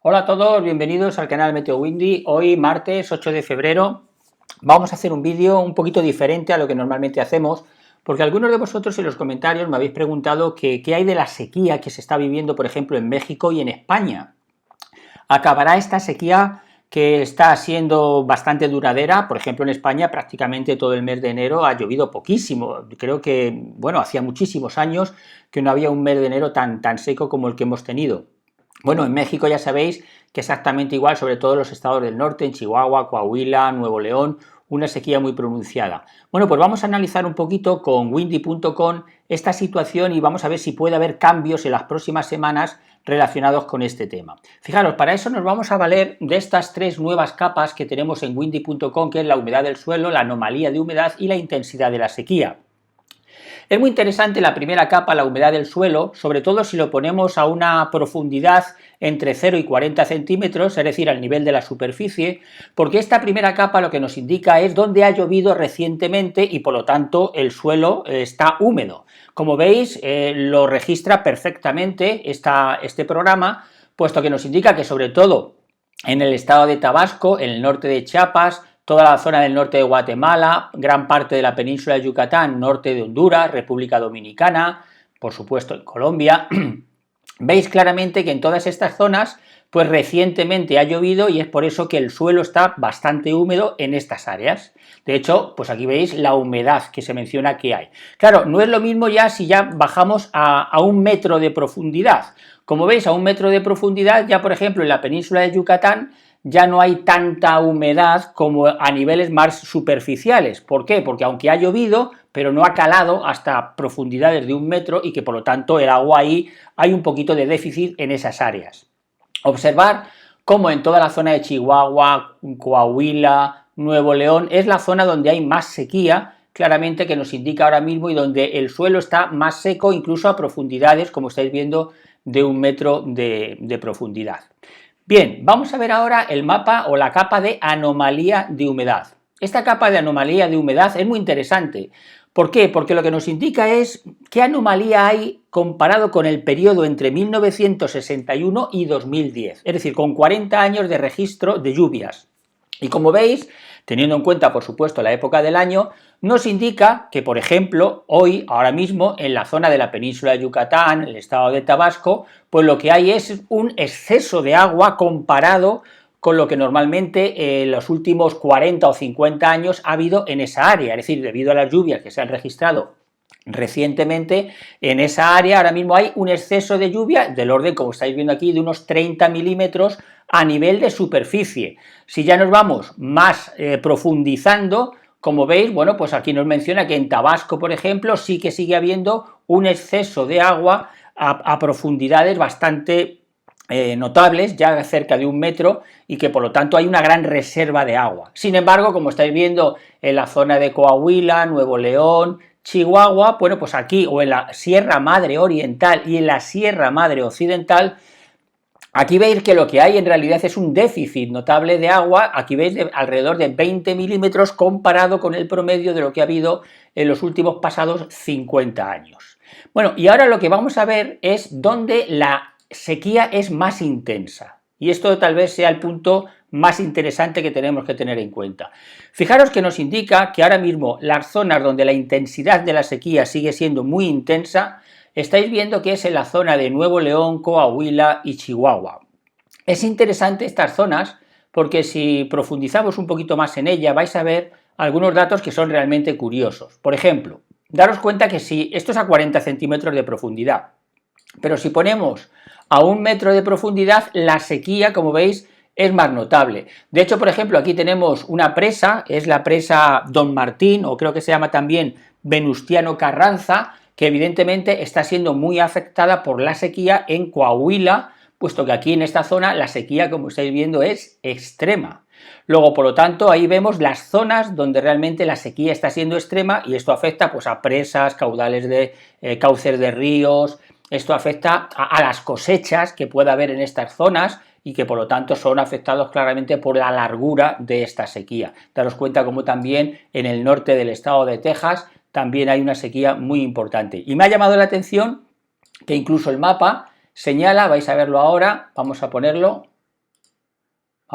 Hola a todos, bienvenidos al canal Meteo Windy. Hoy martes 8 de febrero vamos a hacer un vídeo un poquito diferente a lo que normalmente hacemos, porque algunos de vosotros en los comentarios me habéis preguntado qué hay de la sequía que se está viviendo, por ejemplo, en México y en España. ¿Acabará esta sequía que está siendo bastante duradera? Por ejemplo, en España prácticamente todo el mes de enero ha llovido poquísimo. Creo que, bueno, hacía muchísimos años que no había un mes de enero tan seco como el que hemos tenido. Bueno, en México ya sabéis que exactamente igual, sobre todo en los estados del norte, en Chihuahua, Coahuila, Nuevo León, una sequía muy pronunciada. Bueno, pues vamos a analizar un poquito con windy.com esta situación y vamos a ver si puede haber cambios en las próximas semanas relacionados con este tema. Fijaros, para eso nos vamos a valer de estas tres nuevas capas que tenemos en windy.com, que es la humedad del suelo, la anomalía de humedad y la intensidad de la sequía. Es muy interesante la primera capa, la humedad del suelo, sobre todo si lo ponemos a una profundidad entre 0 y 40 centímetros, es decir, al nivel de la superficie, porque esta primera capa lo que nos indica es dónde ha llovido recientemente y por lo tanto el suelo está húmedo. Como veis, lo registra perfectamente este programa, puesto que nos indica que sobre todo en el estado de Tabasco, en el norte de Chiapas, toda la zona del norte de Guatemala, gran parte de la península de Yucatán, norte de Honduras, República Dominicana, por supuesto en Colombia. Veis claramente que en todas estas zonas pues recientemente ha llovido y es por eso que el suelo está bastante húmedo en estas áreas. De hecho, pues aquí veis la humedad que se menciona que hay. Claro, no es lo mismo ya si ya bajamos a 1 metro de profundidad. Como veis, a 1 metro de profundidad, ya por ejemplo en la península de Yucatán, ya no hay tanta humedad como a niveles más superficiales. ¿Por qué? Porque aunque ha llovido, pero no ha calado hasta profundidades de 1 metro y que por lo tanto el agua ahí hay un poquito de déficit en esas áreas. Observar cómo en toda la zona de Chihuahua, Coahuila, Nuevo León, es la zona donde hay más sequía, claramente que nos indica ahora mismo, y donde el suelo está más seco, incluso a profundidades, como estáis viendo, de 1 metro de profundidad. Bien, vamos a ver ahora el mapa o la capa de anomalía de humedad. Esta capa de anomalía de humedad es muy interesante. ¿Por qué? Porque lo que nos indica es qué anomalía hay comparado con el periodo entre 1961 y 2010, es decir, con 40 años de registro de lluvias. Y como veis, teniendo en cuenta, por supuesto, la época del año, nos indica que, por ejemplo, hoy, ahora mismo, en la zona de la península de Yucatán, el estado de Tabasco, pues lo que hay es un exceso de agua comparado con lo que normalmente en los últimos 40 o 50 años ha habido en esa área, es decir, debido a las lluvias que se han registrado recientemente en esa área, ahora mismo hay un exceso de lluvia del orden, como estáis viendo aquí, de unos 30 milímetros a nivel de superficie. Si ya nos vamos más profundizando, como veis, bueno, pues aquí nos menciona que en Tabasco, por ejemplo, sí que sigue habiendo un exceso de agua a profundidades bastante notables, ya cerca de 1 metro, y que por lo tanto hay una gran reserva de agua. Sin embargo, como estáis viendo en la zona de Coahuila, Nuevo León, Chihuahua, bueno, pues aquí, o en la Sierra Madre Oriental y en la Sierra Madre Occidental, aquí veis que lo que hay en realidad es un déficit notable de agua. Aquí veis alrededor de 20 milímetros comparado con el promedio de lo que ha habido en los últimos pasados 50 años. Bueno, y ahora lo que vamos a ver es dónde la sequía es más intensa. Y esto tal vez sea el punto más interesante que tenemos que tener en cuenta. Fijaros que nos indica que ahora mismo las zonas donde la intensidad de la sequía sigue siendo muy intensa, estáis viendo que es en la zona de Nuevo León, Coahuila y Chihuahua. Es interesante estas zonas porque si profundizamos un poquito más en ella vais a ver algunos datos que son realmente curiosos. Por ejemplo, daros cuenta que si esto es a 40 centímetros de profundidad, pero si ponemos a 1 metro de profundidad, la sequía, como veis, es más notable. De hecho, por ejemplo, aquí tenemos una presa, es la presa Don Martín, o creo que se llama también Venustiano Carranza, que evidentemente está siendo muy afectada por la sequía en Coahuila, puesto que aquí en esta zona la sequía, como estáis viendo, es extrema. Luego, por lo tanto, ahí vemos las zonas donde realmente la sequía está siendo extrema y esto afecta pues, a presas, caudales de cauces de ríos. Esto afecta a las cosechas que pueda haber en estas zonas y que por lo tanto son afectados claramente por la largura de esta sequía. Daros cuenta como también en el norte del estado de Texas también hay una sequía muy importante. Y me ha llamado la atención que incluso el mapa señala, vais a verlo ahora, vamos a ponerlo,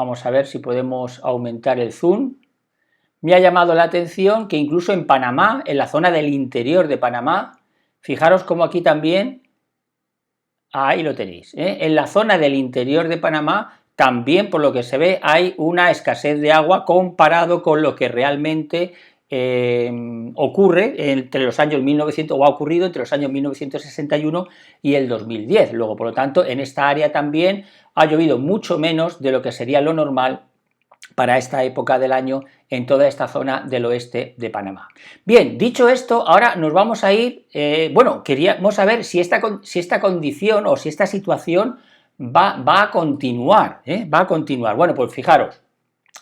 Vamos a ver si podemos aumentar el zoom. Me ha llamado la atención que incluso en Panamá, en la zona del interior de Panamá, fijaros como aquí también, ahí lo tenéis, en la zona del interior de Panamá también, por lo que se ve, hay una escasez de agua comparado con lo que realmente ocurre entre los años 1900, o ha ocurrido entre los años 1961 y el 2010. Luego, por lo tanto, en esta área también ha llovido mucho menos de lo que sería lo normal para esta época del año en toda esta zona del oeste de Panamá. Bien, dicho esto, ahora nos vamos a ir, bueno, queríamos saber si esta condición o si esta situación va a continuar, va a continuar. Bueno, pues fijaros,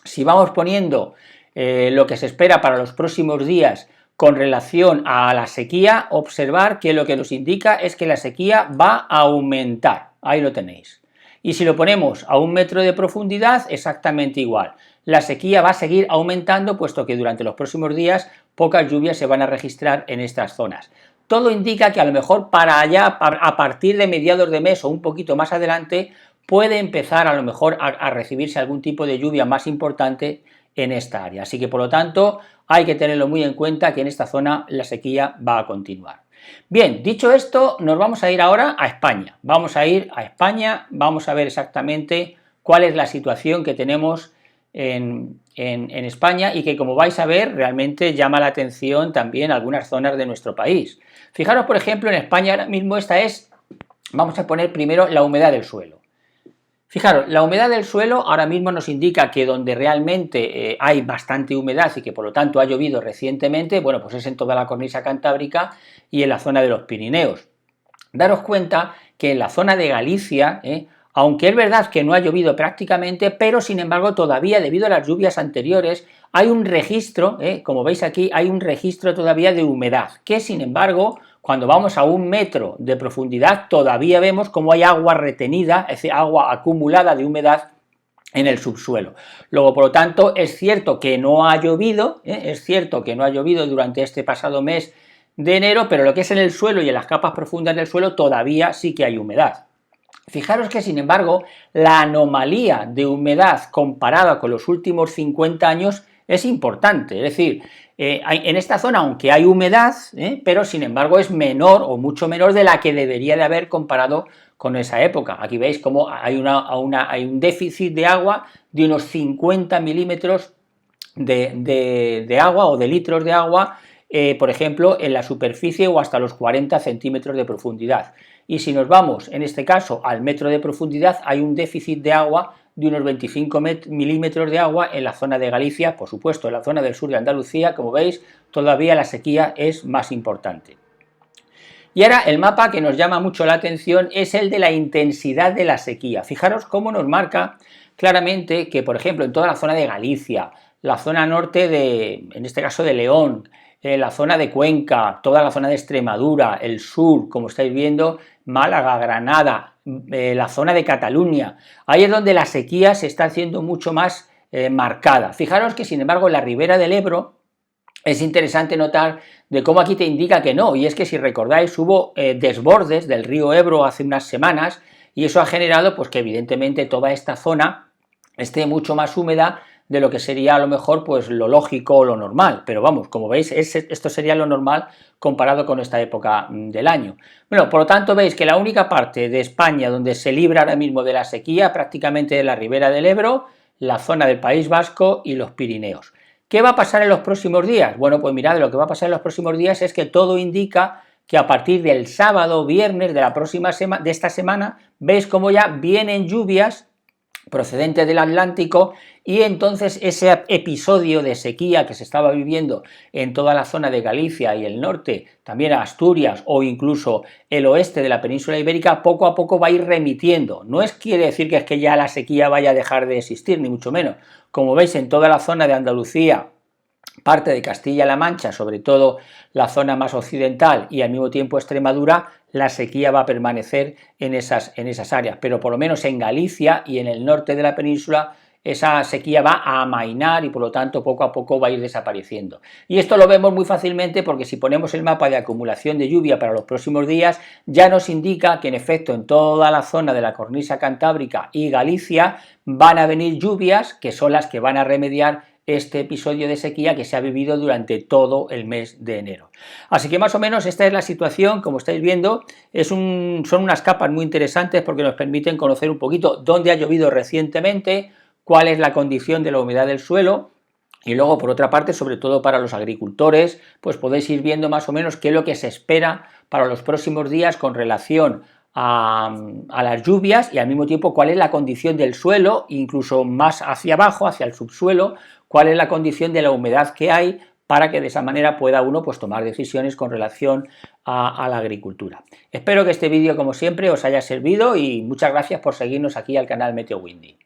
si vamos poniendo lo que se espera para los próximos días con relación a la sequía, observar que lo que nos indica es que la sequía va a aumentar, ahí lo tenéis. Y si lo ponemos a 1 metro de profundidad, exactamente igual. La sequía va a seguir aumentando, puesto que durante los próximos días pocas lluvias se van a registrar en estas zonas. Todo indica que a lo mejor para allá, a partir de mediados de mes o un poquito más adelante, puede empezar a lo mejor a recibirse algún tipo de lluvia más importante en esta área. Así que, por lo tanto, hay que tenerlo muy en cuenta que en esta zona la sequía va a continuar. Bien, dicho esto, nos vamos a ir ahora a España. Vamos a ir a España, vamos a ver exactamente cuál es la situación que tenemos en España y que, como vais a ver, realmente llama la atención también algunas zonas de nuestro país. Fijaros, por ejemplo, en España ahora mismo vamos a poner primero la humedad del suelo. Fijaros, la humedad del suelo ahora mismo nos indica que donde realmente hay bastante humedad y que por lo tanto ha llovido recientemente, bueno, pues es en toda la cornisa cantábrica y en la zona de los Pirineos. Daros cuenta que en la zona de Galicia, aunque es verdad que no ha llovido prácticamente, pero sin embargo todavía debido a las lluvias anteriores hay un registro, como veis aquí, hay un registro todavía de humedad, que sin embargo cuando vamos a 1 metro de profundidad todavía vemos como hay agua retenida, es decir, agua acumulada de humedad en el subsuelo. Luego, por lo tanto, es cierto que no ha llovido, durante este pasado mes de enero, pero lo que es en el suelo y en las capas profundas del suelo todavía sí que hay humedad. Fijaros que, sin embargo, la anomalía de humedad comparada con los últimos 50 años es importante, es decir, en esta zona, aunque hay humedad, pero sin embargo es menor o mucho menor de la que debería de haber comparado con esa época. Aquí veis cómo hay un déficit de agua de unos 50 milímetros de agua o de litros de agua, por ejemplo, en la superficie o hasta los 40 centímetros de profundidad. Y si nos vamos, en este caso, al metro de profundidad, hay un déficit de agua de unos 25 milímetros de agua en la zona de Galicia, por supuesto, en la zona del sur de Andalucía, como veis, todavía la sequía es más importante. Y ahora el mapa que nos llama mucho la atención es el de la intensidad de la sequía. Fijaros cómo nos marca claramente que, por ejemplo, en toda la zona de Galicia, la zona norte en este caso de León, la zona de Cuenca, toda la zona de Extremadura, el sur, como estáis viendo, Málaga, Granada, la zona de Cataluña, ahí es donde la sequía se está haciendo mucho más marcada. Fijaros que, sin embargo, en la ribera del Ebro es interesante notar de cómo aquí te indica que no, y es que si recordáis hubo desbordes del río Ebro hace unas semanas y eso ha generado pues que evidentemente toda esta zona esté mucho más húmeda de lo que sería a lo mejor pues lo lógico o lo normal, pero vamos, como veis esto sería lo normal comparado con esta época del año. Bueno, por lo tanto veis que la única parte de España donde se libra ahora mismo de la sequía prácticamente es la ribera del Ebro, la zona del País Vasco y los Pirineos. ¿Qué va a pasar en los próximos días? Bueno, pues mirad, lo que va a pasar en los próximos días es que todo indica que a partir del sábado, viernes de esta semana, veis cómo ya vienen lluvias procedentes del Atlántico y entonces ese episodio de sequía que se estaba viviendo en toda la zona de Galicia y el norte, también Asturias o incluso el oeste de la península ibérica, poco a poco va a ir remitiendo. No quiere decir que es que ya la sequía vaya a dejar de existir, ni mucho menos. Como veis, en toda la zona de Andalucía, parte de Castilla-La Mancha, sobre todo la zona más occidental y al mismo tiempo Extremadura, la sequía va a permanecer en esas áreas, pero por lo menos en Galicia y en el norte de la península esa sequía va a amainar y por lo tanto poco a poco va a ir desapareciendo. Y esto lo vemos muy fácilmente porque si ponemos el mapa de acumulación de lluvia para los próximos días, ya nos indica que en efecto en toda la zona de la cornisa cantábrica y Galicia van a venir lluvias que son las que van a remediar este episodio de sequía que se ha vivido durante todo el mes de enero. Así que más o menos esta es la situación, como estáis viendo, son unas capas muy interesantes porque nos permiten conocer un poquito dónde ha llovido recientemente, cuál es la condición de la humedad del suelo, y luego por otra parte, sobre todo para los agricultores, pues podéis ir viendo más o menos qué es lo que se espera para los próximos días con relación a las lluvias y al mismo tiempo cuál es la condición del suelo, incluso más hacia abajo, hacia el subsuelo, cuál es la condición de la humedad que hay para que de esa manera pueda uno pues tomar decisiones con relación a la agricultura. Espero que este vídeo, como siempre, os haya servido y muchas gracias por seguirnos aquí al canal Meteo Windy.